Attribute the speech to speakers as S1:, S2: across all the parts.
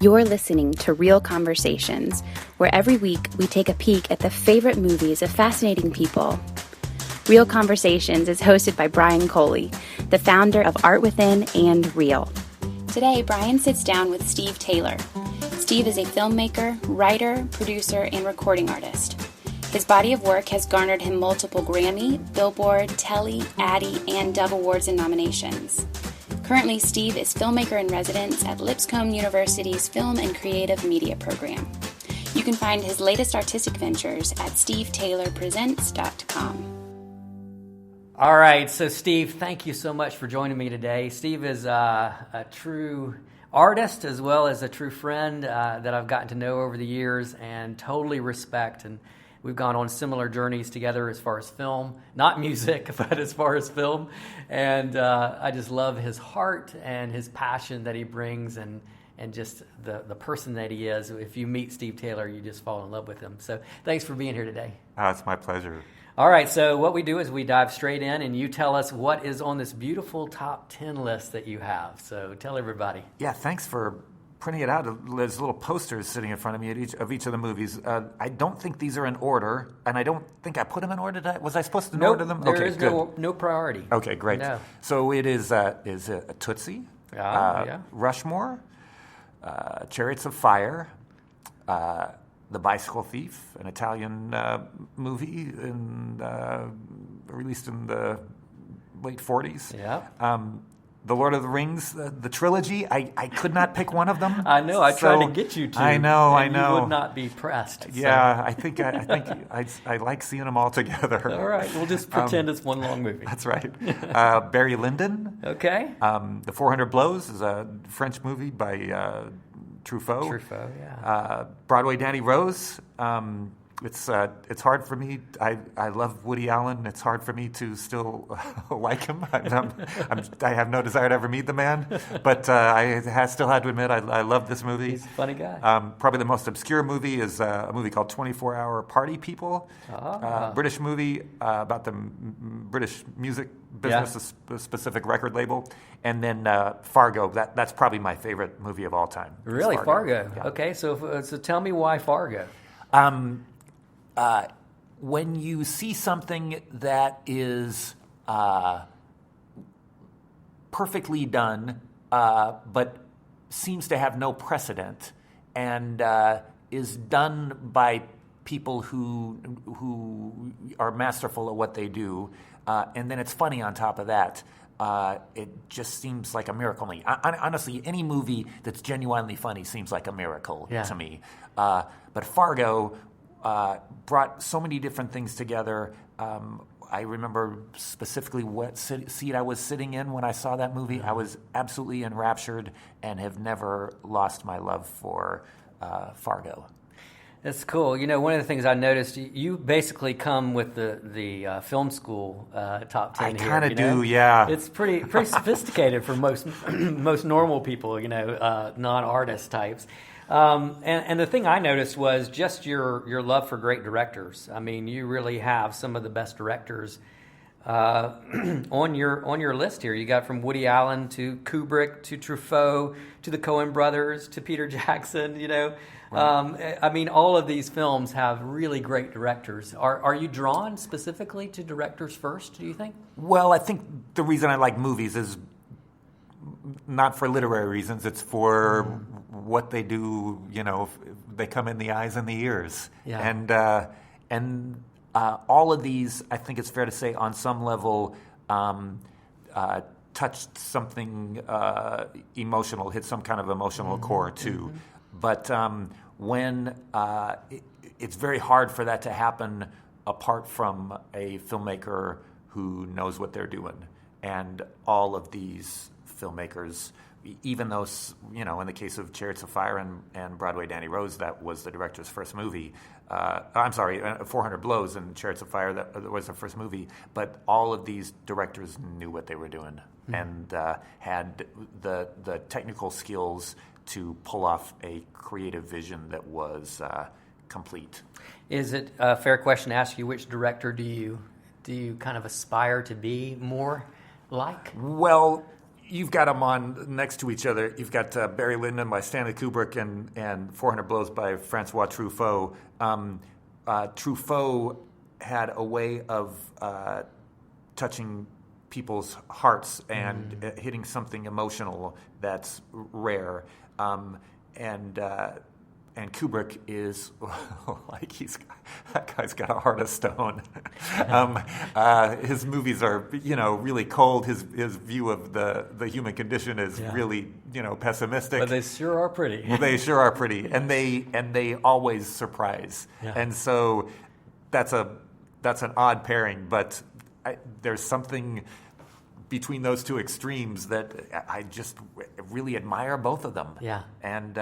S1: You're listening to Real Conversations, where every week we take a peek at the favorite movies of fascinating people. Real Conversations is hosted by Brian Coley, the founder of Art Within and Real. Today, Brian sits down with Steve Taylor. Steve is a filmmaker, writer, producer, and recording artist. His body of work has garnered him multiple Grammy, Billboard, Telly, Addy, and Dove Awards and nominations. Currently, Steve is filmmaker in residence at Lipscomb University's Film and Creative Media program. You can find his latest artistic ventures at stevetaylorpresents.com.
S2: All right, so Steve, thank you so much for joining me today. Steve is a true artist as well as a true friend that I've gotten to know over the years and totally respect. And we've gone on similar journeys together as far as film, not music, but as far as film. And I just love his heart and his passion that he brings and just the person that he is. If you meet Steve Taylor, you just fall in love with him. So thanks for being here today.
S3: It's my pleasure.
S2: All right, so what we do is we dive straight in, and you tell us what is on this beautiful top 10 list that you have. So tell everybody.
S3: Yeah, thanks for printing it out. There's little posters sitting in front of me of each of the movies. I don't think these are in order, and I don't think I put them in order. Was I supposed to order them?
S2: There is no priority.
S3: Okay, great.
S2: No.
S3: So it is a Tootsie, Rushmore, Chariots of Fire, The Bicycle Thief, an Italian movie released in the late 40s.
S2: Yeah.
S3: The Lord of the Rings, the trilogy, I could not pick one of them.
S2: I know. I tried to get you to.
S3: I know.
S2: You would not be pressed.
S3: Yeah, I think I like seeing them all together.
S2: All right, we'll just pretend it's one long movie.
S3: That's right. Barry Lyndon.
S2: Okay.
S3: The 400 Blows is a French movie by Truffaut.
S2: Truffaut, yeah.
S3: Broadway Danny Rose. It's hard for me. I love Woody Allen. It's hard for me to still like him. I have no desire to ever meet the man, but I still had to admit I love this movie.
S2: He's a funny guy.
S3: Probably the most obscure movie is a movie called 24-Hour Party People. British movie about the British music business, a specific record label. And then Fargo. That's probably my favorite movie of all time.
S2: Really, Fargo?
S3: Yeah.
S2: Okay, so tell me why Fargo.
S3: When you see something that is perfectly done, but seems to have no precedent, and is done by people who are masterful at what they do, and then it's funny on top of that, it just seems like a miracle to me. Honestly, any movie that's genuinely funny seems like a miracle to me. But Fargo brought so many different things together. I remember specifically what seat I was sitting in when I saw that movie. I was absolutely enraptured and have never lost my love for Fargo.
S2: That's cool. You know, one of the things I noticed, you basically come with the film school top 10 here.
S3: I kind of do, yeah.
S2: It's pretty sophisticated for most normal people, non-artist types. And the thing I noticed was just your love for great directors. I mean, you really have some of the best directors on your list here. You got from Woody Allen to Kubrick to Truffaut to the Coen brothers to Peter Jackson. Right. I mean, all of these films have really great directors. Are you drawn specifically to directors first, do you think?
S3: Well, I think the reason I like movies is not for literary reasons. It's for what they do. They come in the eyes and the ears. Yeah. And all of these, I think it's fair to say, on some level, touched something emotional, hit some kind of emotional core too. But when it's very hard for that to happen apart from a filmmaker who knows what they're doing, and all of these filmmakers, even though, in the case of Chariots of Fire and Broadway Danny Rose, that was the director's first movie. 400 Blows and Chariots of Fire, that was their first movie. But all of these directors knew what they were doing and had the technical skills to pull off a creative vision that was complete.
S2: Is it a fair question to ask you, which director do you kind of aspire to be more like?
S3: Well, you've got them on next to each other. You've got Barry Lyndon by Stanley Kubrick and 400 Blows by Francois Truffaut. Truffaut had a way of touching people's hearts and hitting something emotional that's rare. And Kubrick is like that guy's got a heart of stone. His movies are really cold. His view of the human condition is really pessimistic.
S2: But they sure are pretty.
S3: They sure are pretty, and they always surprise. Yeah. And so that's an odd pairing, but there's something between those two extremes that I just really admire both of them.
S2: Yeah.
S3: And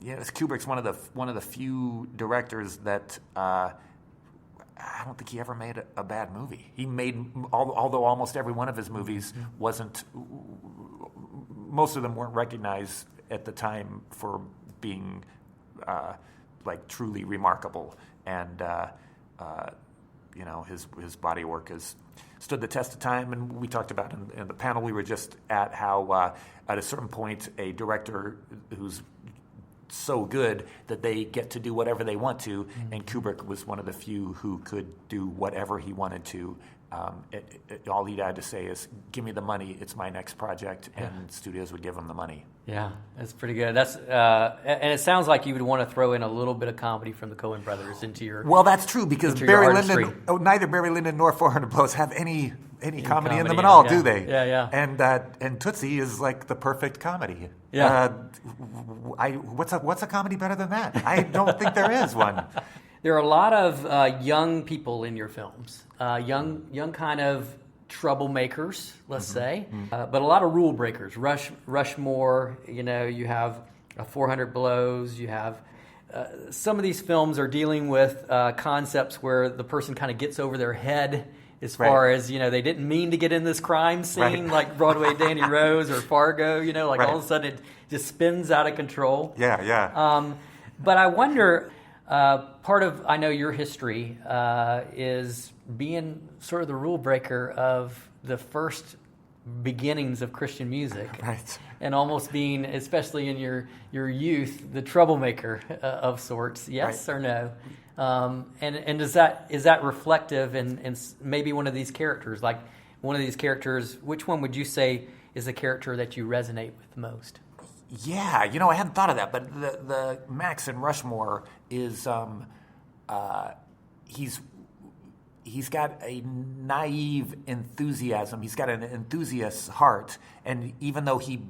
S3: Kubrick's one of the few directors that I don't think he ever made a bad movie. He made, although almost every one of his movies wasn't, most of them weren't recognized at the time for being like truly remarkable. And his body work has stood the test of time. And we talked about in the panel we were just at how at a certain point a director who's so good that they get to do whatever they want to, and Kubrick was one of the few who could do whatever he wanted to. All he had to say is, "Give me the money; it's my next project," and studios would give him the money.
S2: Yeah, that's pretty good. That's and it sounds like you would want to throw in a little bit of comedy from the Coen brothers into your.
S3: Well, that's true because neither Barry Lyndon nor 400 Blows have any comedy in them at all, do they?
S2: Yeah.
S3: And Tootsie is like the perfect comedy.
S2: Yeah.
S3: What's a comedy better than that? I don't think there is one.
S2: There are a lot of young people in your films, young kind of troublemakers, let's say, but a lot of rule breakers. Rushmore, you have 400 Blows, you have some of these films are dealing with concepts where the person kind of gets over their head as far as, they didn't mean to get in this crime scene like Broadway Danny Rose or Fargo, all of a sudden it just spins out of control.
S3: Yeah.
S2: But I wonder, part of, I know your history is being sort of the rule breaker of the first beginnings of Christian music.
S3: Right.
S2: And almost being, especially in your youth, the troublemaker of sorts. Yes or no? And is that reflective in maybe one of these characters? Like one of these characters, which one would you say is the character that you resonate with most?
S3: Yeah, I hadn't thought of that, but the Max in Rushmore is he's got a naive enthusiasm. He's got an enthusiast's heart, and even though he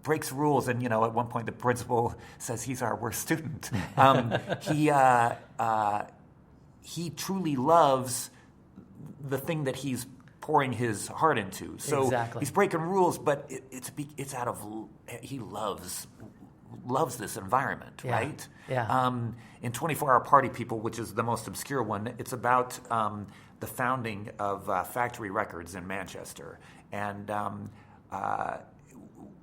S3: breaks rules, and at one point the principal says he's our worst student, he truly loves the thing that he's pouring his heart into. So he's breaking rules, but it's out of he loves this environment, right?
S2: Yeah.
S3: In 24-Hour Party People, which is the most obscure one, it's about the founding of Factory Records in Manchester, and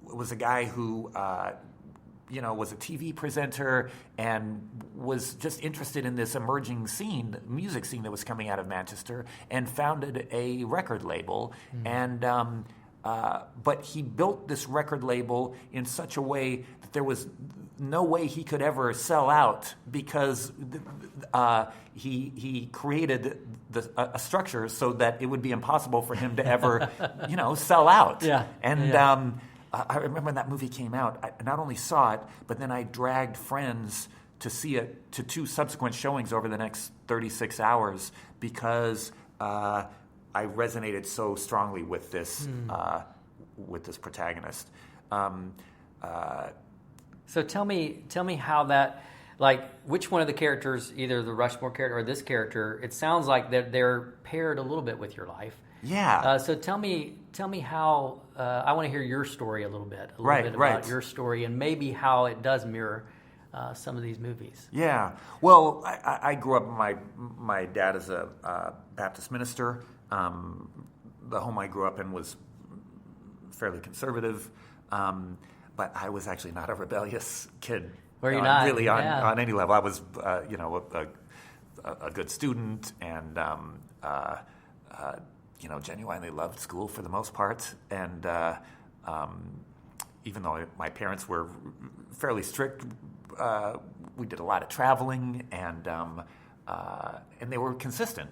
S3: it was a guy who was a TV presenter and was just interested in this emerging scene, music scene that was coming out of Manchester, and founded a record label. And but he built this record label in such a way that there was no way he could ever sell out, because he created a structure so that it would be impossible for him to ever, sell out.
S2: Yeah.
S3: And I remember when that movie came out, I not only saw it, but then I dragged friends to see it to 2 subsequent showings over the next 36 hours because I resonated so strongly with this protagonist.
S2: So tell me how that, like, which one of the characters, either the Rushmore character or this character, it sounds like they're paired a little bit with your life.
S3: Yeah.
S2: So tell me how. I want to hear your story a little bit about your story and maybe how it does mirror some of these movies.
S3: Yeah. Well, I grew up. My dad is a Baptist minister. The home I grew up in was fairly conservative, but I was actually not a rebellious kid.
S2: Were you not?
S3: Really on any level. I was, a good student and genuinely loved school for the most part, and even though my parents were fairly strict, we did a lot of traveling, and they were consistent,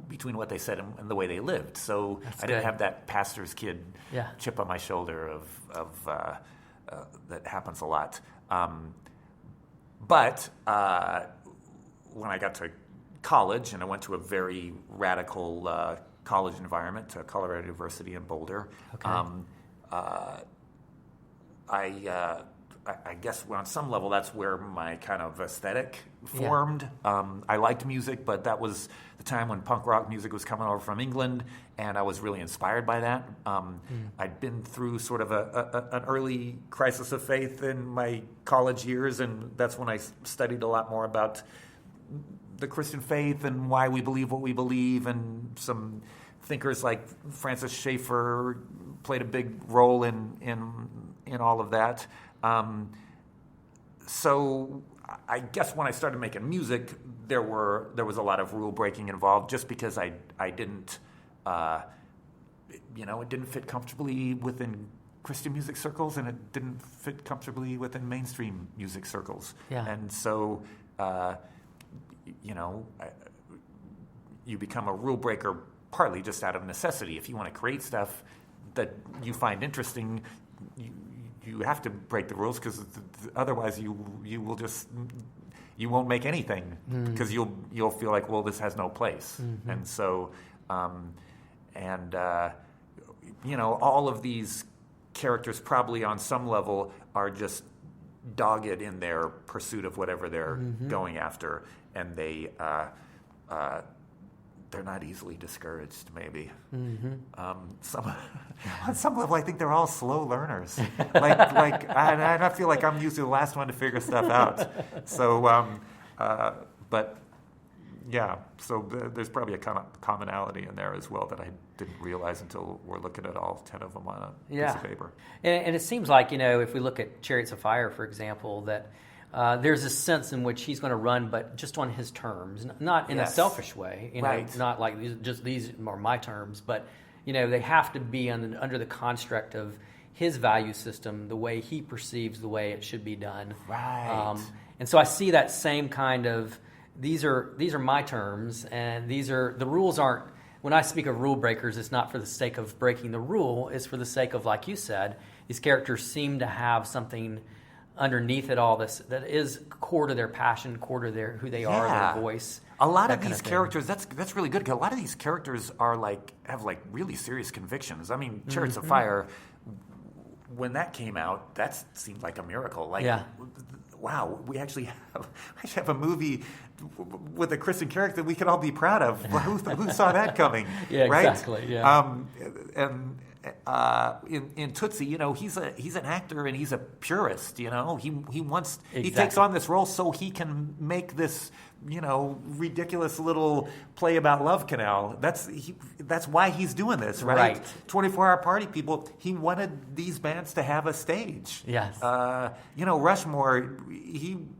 S3: between what they said and the way they lived. So
S2: That's
S3: I didn't
S2: good.
S3: have that pastor's kid
S2: Yeah.
S3: chip on my shoulder of that happens a lot. But when I got to college, and I went to a very radical college environment, to Colorado University in Boulder,
S2: Okay.
S3: I guess on some level that's where my kind of aesthetic formed. I liked music, but that was the time when punk rock music was coming over from England, and I was really inspired by that. I'd been through sort of an early crisis of faith in my college years, and that's when I studied a lot more about the Christian faith and why we believe what we believe, and some thinkers like Francis Schaeffer played a big role in all of that. So I guess when I started making music, there was a lot of rule breaking involved, just because I didn't, it didn't fit comfortably within Christian music circles, and it didn't fit comfortably within mainstream music circles.
S2: Yeah.
S3: And so, you become a rule breaker partly just out of necessity. If you want to create stuff that you find interesting, you have to break the rules, because otherwise you won't make anything, because you'll feel like, well, this has no place. And so all of these characters probably on some level are just dogged in their pursuit of whatever they're going after, and they're not easily discouraged, maybe. On some level, I think they're all slow learners. I feel like I'm usually the last one to figure stuff out. So, but yeah, so there's probably a kind of commonality in there as well that I didn't realize until we're looking at all 10 of them on a piece of paper.
S2: And it seems like, if we look at Chariots of Fire, for example, that there's a sense in which he's going to run, but just on his terms, not in a selfish way.
S3: Right.
S2: Not like these are my terms, but they have to be under the construct of his value system, the way he perceives the way it should be done.
S3: Right.
S2: And so I see that same kind of these are my terms, and the rules aren't. When I speak of rule breakers, it's not for the sake of breaking the rule. It's for the sake of, like you said, these characters seem to have something underneath it all that is core to their passion, core to who they are, their voice.
S3: A lot of these characters, that's really good, because a lot of these characters have really serious convictions. I mean, Chariots of Fire, when that came out, that seemed like a miracle. Wow, we actually have a movie with a Christian character that we could all be proud of. Who saw that coming?
S2: Yeah,
S3: right?
S2: Exactly. Yeah.
S3: In Tootsie, he's an actor and he's a purist. He wants he
S2: Exactly.
S3: takes on this role so he can make this ridiculous little play about Love Canal. That's why he's doing this, right? 24-hour party people. He wanted these bands to have a stage.
S2: Yes.
S3: Rushmore.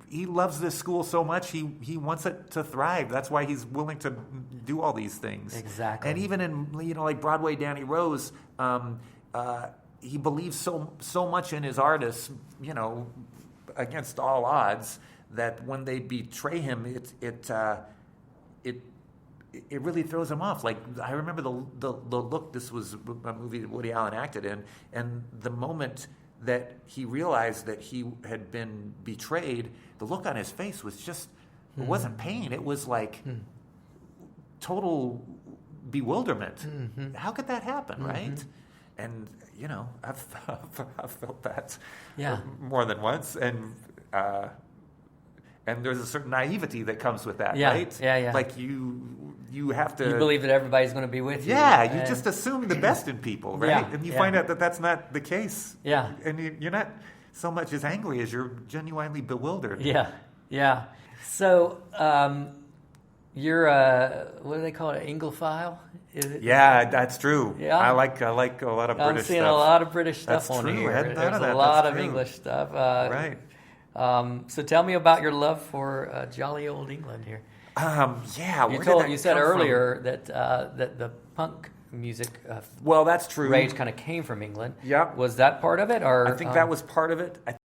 S3: He loves this school so much. He wants it to thrive. That's why he's willing to do all these things.
S2: Exactly.
S3: And even in like Broadway Danny Rose, he believes so much in his artists, against all odds, that when they betray him, it really throws him off. Like, I remember the look. This was a movie that Woody Allen acted in, and the moment that he realized that he had been betrayed, the look on his face was just, it wasn't pain. It was like total bewilderment. How could that happen, right? And, I've felt that more than once. And there's a certain naivety that comes with that, right?
S2: Yeah.
S3: Like you have to...
S2: You believe that everybody's going to be with you.
S3: Yeah, you just assume the best in people, right?
S2: Yeah,
S3: And you find out that that's not the case.
S2: Yeah.
S3: And you're not so much as angry as you're genuinely bewildered.
S2: Yeah. So, you're what do they call it, Anglophile? Is it?
S3: Yeah, that's true.
S2: Yeah.
S3: I like a lot of British
S2: I'm seeing
S3: stuff.
S2: a lot of British stuff
S3: That's
S2: on
S3: true.
S2: here.
S3: I hadn't thought
S2: There's
S3: of
S2: a
S3: that.
S2: lot
S3: That's
S2: of
S3: true.
S2: English stuff.
S3: Right.
S2: So tell me about your love for jolly old England here.
S3: Yeah.
S2: You said earlier that that the punk music
S3: Well, that's true.
S2: rage kind of came from England.
S3: Yeah.
S2: Was that part of it, or
S3: I think that was part of it.